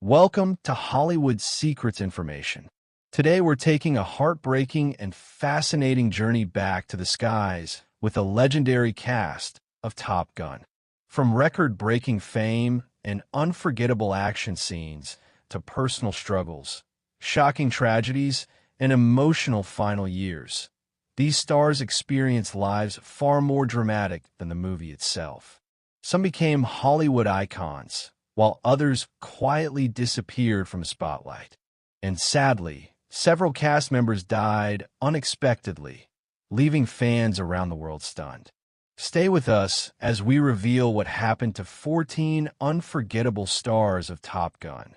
Welcome to Hollywood Secrets Information. Today we're taking a heartbreaking and fascinating journey back to the skies with a legendary cast of Top Gun. From record-breaking fame and unforgettable action scenes to personal struggles, shocking tragedies, and emotional final years, these stars experienced lives far more dramatic than the movie itself. Some became Hollywood icons, while others quietly disappeared from the spotlight. And sadly, several cast members died unexpectedly, leaving fans around the world stunned. Stay with us as we reveal what happened to 14 unforgettable stars of Top Gun,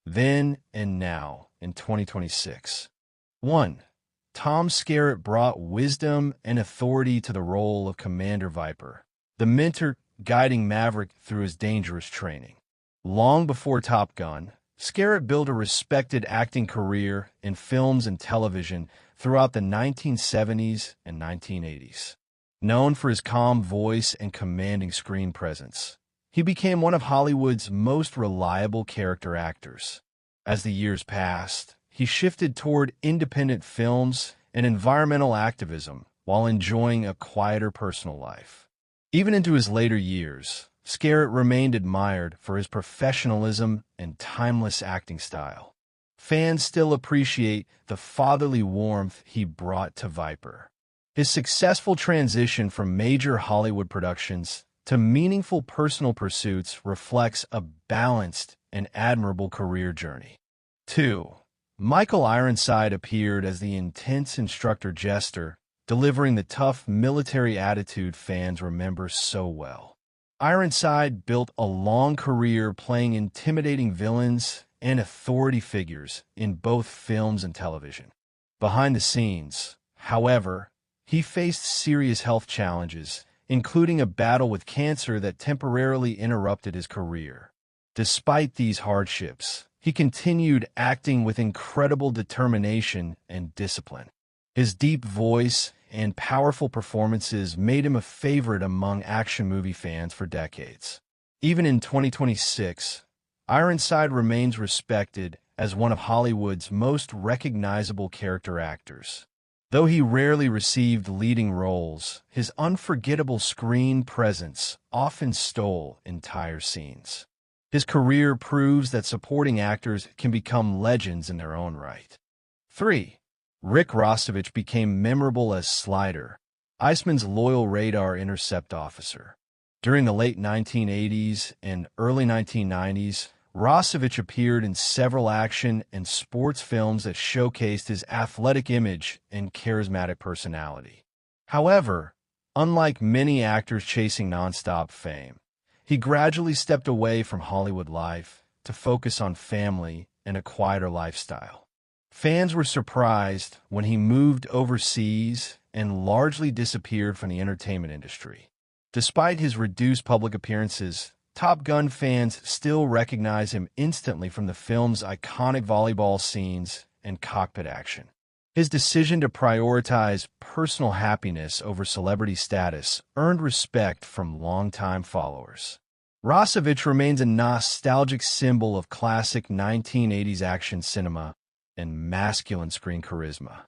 then and now in 2026. 1. Tom Skerritt brought wisdom and authority to the role of Commander Viper, the mentor guiding Maverick through his dangerous training. Long before Top Gun, Skerritt built a respected acting career in films and television throughout the 1970s and 1980s. Known for his calm voice and commanding screen presence, he became one of Hollywood's most reliable character actors. As the years passed, he shifted toward independent films and environmental activism while enjoying a quieter personal life. Even into his later years, Skerritt remained admired for his professionalism and timeless acting style. Fans still appreciate the fatherly warmth he brought to Viper. His successful transition from major Hollywood productions to meaningful personal pursuits reflects a balanced and admirable career journey. 2. Michael Ironside appeared as the intense instructor Jester, delivering the tough military attitude fans remember so well. Ironside built a long career playing intimidating villains and authority figures in both films and television. Behind the scenes, however, he faced serious health challenges, including a battle with cancer that temporarily interrupted his career. Despite these hardships, he continued acting with incredible determination and discipline. His deep voice and powerful performances made him a favorite among action movie fans for decades. Even in 2026, Ironside remains respected as one of Hollywood's most recognizable character actors. Though he rarely received leading roles, his unforgettable screen presence often stole entire scenes. His career proves that supporting actors can become legends in their own right. 3. Rick Rossovich became memorable as Slider, Iceman's loyal radar intercept officer. During the late 1980s and early 1990s, Rossovich appeared in several action and sports films that showcased his athletic image and charismatic personality. However, unlike many actors chasing nonstop fame, he gradually stepped away from Hollywood life to focus on family and a quieter lifestyle. Fans were surprised when he moved overseas and largely disappeared from the entertainment industry. Despite his reduced public appearances, Top Gun fans still recognize him instantly from the film's iconic volleyball scenes and cockpit action. His decision to prioritize personal happiness over celebrity status earned respect from longtime followers. Rossovich remains a nostalgic symbol of classic 1980s action cinema and masculine screen charisma.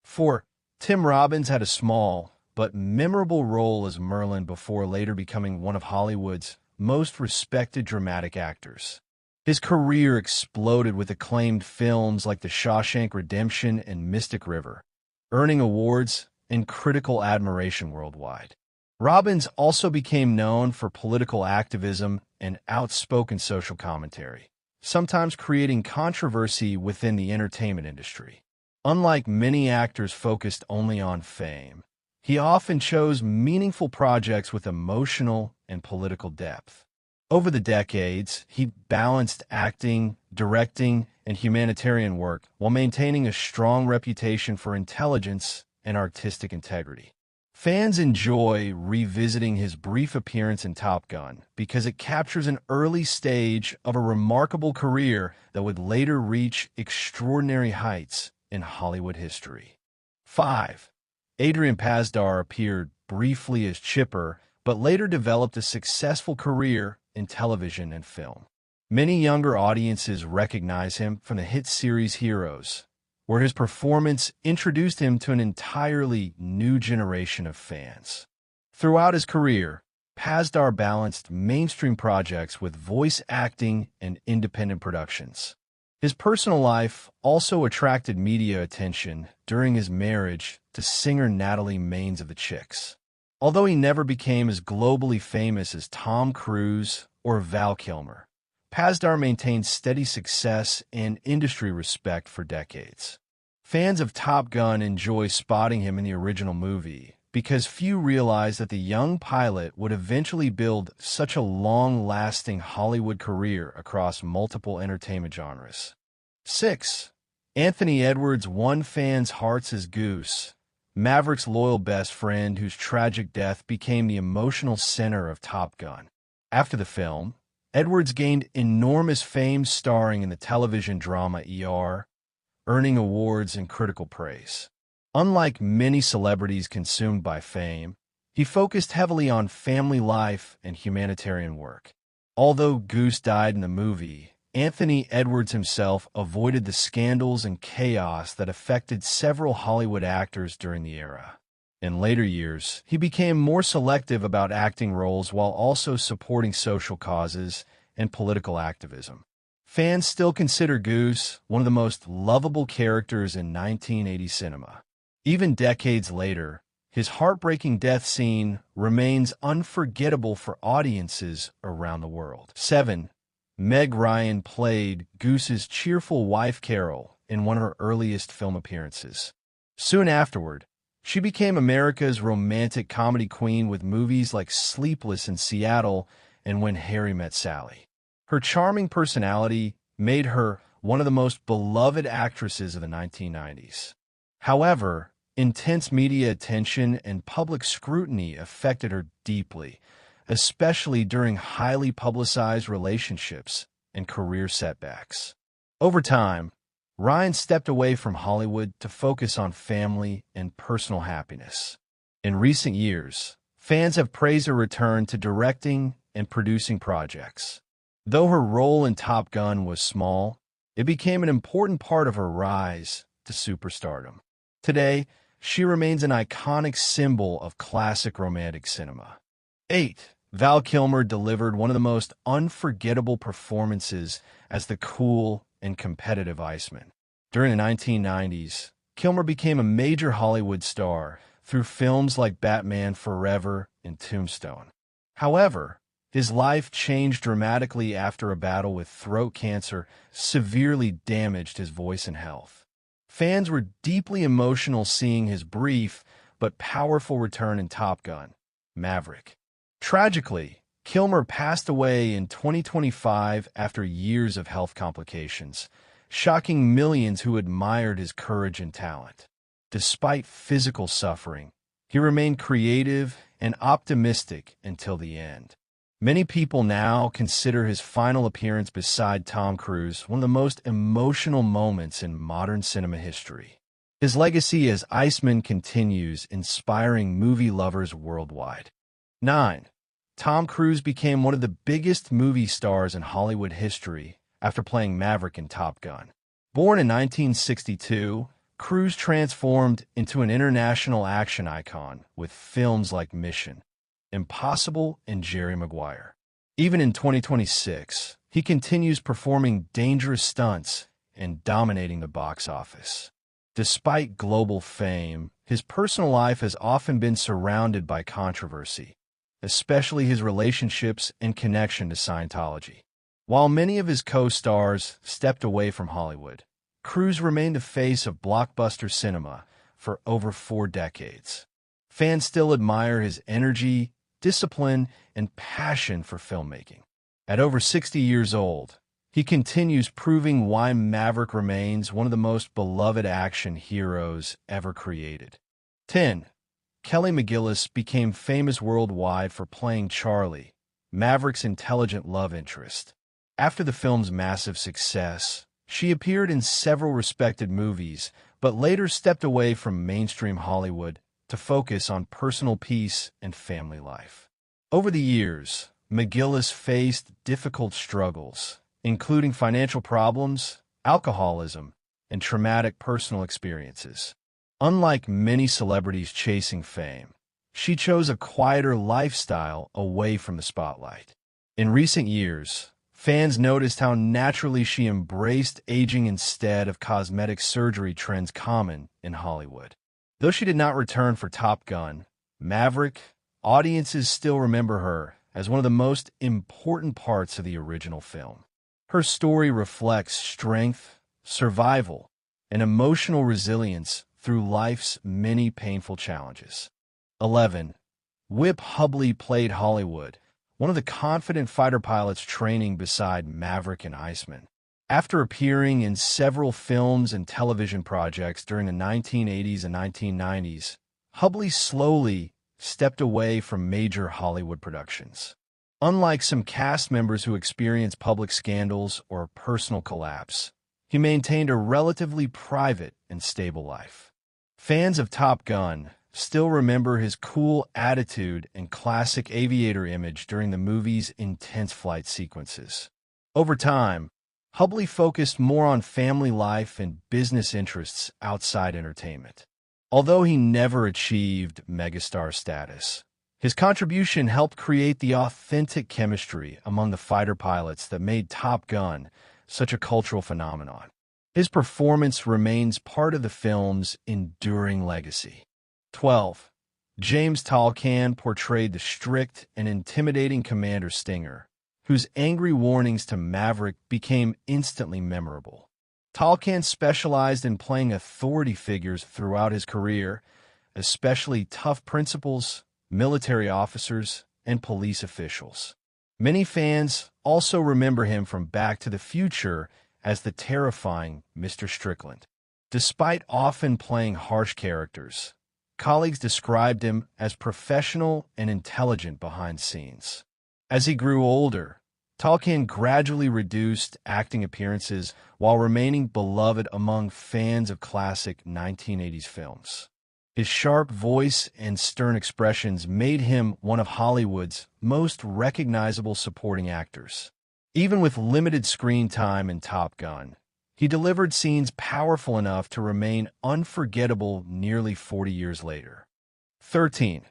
4. Tim Robbins had a small but memorable role as Merlin before later becoming one of Hollywood's most respected dramatic actors. His career exploded with acclaimed films like The Shawshank Redemption and Mystic River, earning awards and critical admiration worldwide. Robbins also became known for political activism and outspoken social commentary, sometimes creating controversy within the entertainment industry. Unlike many actors focused only on fame, he often chose meaningful projects with emotional and political depth. Over the decades, he balanced acting, directing, and humanitarian work while maintaining a strong reputation for intelligence and artistic integrity. Fans enjoy revisiting his brief appearance in Top Gun because it captures an early stage of a remarkable career that would later reach extraordinary heights in Hollywood history. 5. Adrian Pasdar appeared briefly as Chipper, but later developed a successful career in television and film. Many younger audiences recognize him from the hit series Heroes, where his performance introduced him to an entirely new generation of fans. Throughout his career, Pazdar balanced mainstream projects with voice acting and independent productions. His personal life also attracted media attention during his marriage to singer Natalie Maines of the Chicks. Although he never became as globally famous as Tom Cruise or Val Kilmer, Pazdar maintained steady success and industry respect for decades. Fans of Top Gun enjoy spotting him in the original movie because few realize that the young pilot would eventually build such a long-lasting Hollywood career across multiple entertainment genres. 6. Anthony Edwards won fans' hearts as Goose, Maverick's loyal best friend whose tragic death became the emotional center of Top Gun. After the film, Edwards gained enormous fame starring in the television drama ER, earning awards and critical praise. Unlike many celebrities consumed by fame, he focused heavily on family life and humanitarian work. Although Goose died in the movie, Anthony Edwards himself avoided the scandals and chaos that affected several Hollywood actors during the era. In later years, he became more selective about acting roles while also supporting social causes and political activism. Fans still consider Goose one of the most lovable characters in 1980s cinema. Even decades later, his heartbreaking death scene remains unforgettable for audiences around the world. 7. Meg Ryan played Goose's cheerful wife Carol in one of her earliest film appearances. Soon afterward, she became America's romantic comedy queen with movies like Sleepless in Seattle and When Harry Met Sally. Her charming personality made her one of the most beloved actresses of the 1990s. However, intense media attention and public scrutiny affected her deeply, especially during highly publicized relationships and career setbacks. Over time, Ryan stepped away from Hollywood to focus on family and personal happiness. In recent years, fans have praised her return to directing and producing projects. Though her role in Top Gun was small, it became an important part of her rise to superstardom. Today, she remains an iconic symbol of classic romantic cinema. 8. Val Kilmer delivered one of the most unforgettable performances as the cool and competitive Iceman. During the 1990s, Kilmer became a major Hollywood star through films like Batman Forever and Tombstone. However, his life changed dramatically after a battle with throat cancer severely damaged his voice and health. Fans were deeply emotional seeing his brief but powerful return in Top Gun: Maverick. Tragically, Kilmer passed away in 2025 after years of health complications, shocking millions who admired his courage and talent. Despite physical suffering, he remained creative and optimistic until the end. Many people now consider his final appearance beside Tom Cruise one of the most emotional moments in modern cinema history. His legacy as Iceman continues, inspiring movie lovers worldwide. 9. Tom Cruise became one of the biggest movie stars in Hollywood history after playing Maverick in Top Gun. Born in 1962, Cruise transformed into an international action icon with films like Mission: Impossible and Jerry Maguire. Even in 2026, he continues performing dangerous stunts and dominating the box office. Despite global fame, his personal life has often been surrounded by controversy, especially his relationships and connection to Scientology. While many of his co-stars stepped away from Hollywood, Cruise remained the face of blockbuster cinema for over 4 decades. Fans still admire his energy, discipline, and passion for filmmaking. At over 60 years old, he continues proving why Maverick remains one of the most beloved action heroes ever created. 10. Kelly McGillis became famous worldwide for playing Charlie, Maverick's intelligent love interest. After the film's massive success, she appeared in several respected movies, but later stepped away from mainstream Hollywood to focus on personal peace and family life. Over the years, McGillis faced difficult struggles, including financial problems, alcoholism, and traumatic personal experiences. Unlike many celebrities chasing fame, she chose a quieter lifestyle away from the spotlight. In recent years, fans noticed how naturally she embraced aging instead of cosmetic surgery trends common in Hollywood. Though she did not return for Top Gun: Maverick, audiences still remember her as one of the most important parts of the original film. Her story reflects strength, survival, and emotional resilience through life's many painful challenges. 11. Whip Hubley played Hollywood, one of the confident fighter pilots training beside Maverick and Iceman. After appearing in several films and television projects during the 1980s and 1990s, Hubley slowly stepped away from major Hollywood productions. Unlike some cast members who experienced public scandals or personal collapse, he maintained a relatively private and stable life. Fans of Top Gun still remember his cool attitude and classic aviator image during the movie's intense flight sequences. Over time, Hubley focused more on family life and business interests outside entertainment. Although he never achieved megastar status, his contribution helped create the authentic chemistry among the fighter pilots that made Top Gun such a cultural phenomenon. His performance remains part of the film's enduring legacy. 12. James Tolkan portrayed the strict and intimidating Commander Stinger, whose angry warnings to Maverick became instantly memorable. Tolkan specialized in playing authority figures throughout his career, especially tough principals, military officers, and police officials. Many fans also remember him from Back to the Future as the terrifying Mr. Strickland. Despite often playing harsh characters, colleagues described him as professional and intelligent behind scenes. As he grew older, Tolkien gradually reduced acting appearances while remaining beloved among fans of classic 1980s films. His sharp voice and stern expressions made him one of Hollywood's most recognizable supporting actors. Even with limited screen time in Top Gun, he delivered scenes powerful enough to remain unforgettable nearly 40 years later. 13.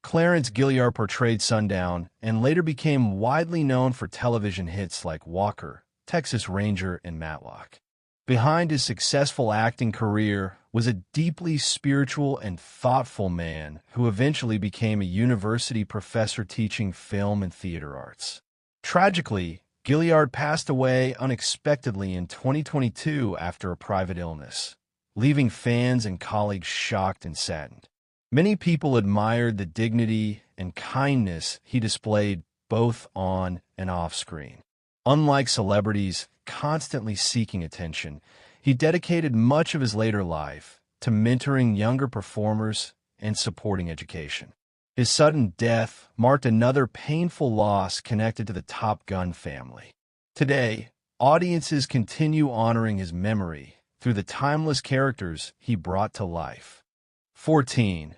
Clarence Gilliard portrayed Sundown and later became widely known for television hits like Walker, Texas Ranger, and Matlock. Behind his successful acting career was a deeply spiritual and thoughtful man who eventually became a university professor teaching film and theater arts. Tragically, Gilliard passed away unexpectedly in 2022 after a private illness, leaving fans and colleagues shocked and saddened. Many people admired the dignity and kindness he displayed both on and off screen. Unlike celebrities constantly seeking attention, he dedicated much of his later life to mentoring younger performers and supporting education. His sudden death marked another painful loss connected to the Top Gun family. Today, audiences continue honoring his memory through the timeless characters he brought to life. 14.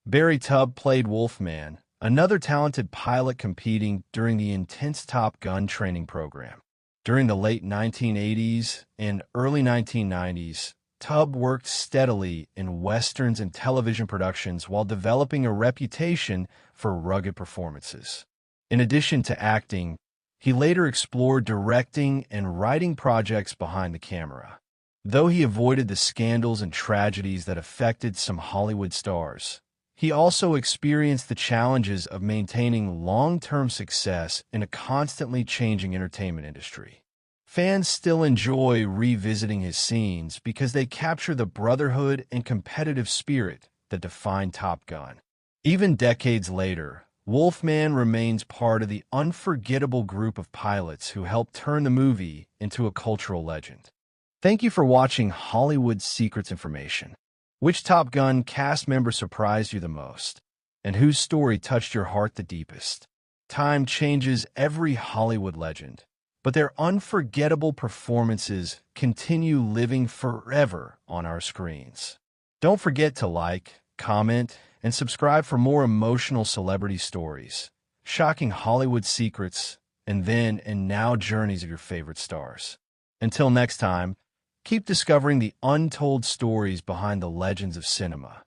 Barry Tubb played Wolfman, another talented pilot competing during the intense Top Gun training program. During the late 1980s and early 1990s, Tubb worked steadily in westerns and television productions while developing a reputation for rugged performances. In addition to acting, he later explored directing and writing projects behind the camera. Though he avoided the scandals and tragedies that affected some Hollywood stars, he also experienced the challenges of maintaining long-term success in a constantly changing entertainment industry. Fans still enjoy revisiting his scenes because they capture the brotherhood and competitive spirit that defined Top Gun. Even decades later, Wolfman remains part of the unforgettable group of pilots who helped turn the movie into a cultural legend. Thank you for watching Hollywood Secrets Information. Which Top Gun cast member surprised you the most? And whose story touched your heart the deepest? Time changes every Hollywood legend, but their unforgettable performances continue living forever on our screens. Don't forget to like, comment, and subscribe for more emotional celebrity stories, shocking Hollywood secrets, and then and now journeys of your favorite stars. Until next time, keep discovering the untold stories behind the legends of cinema.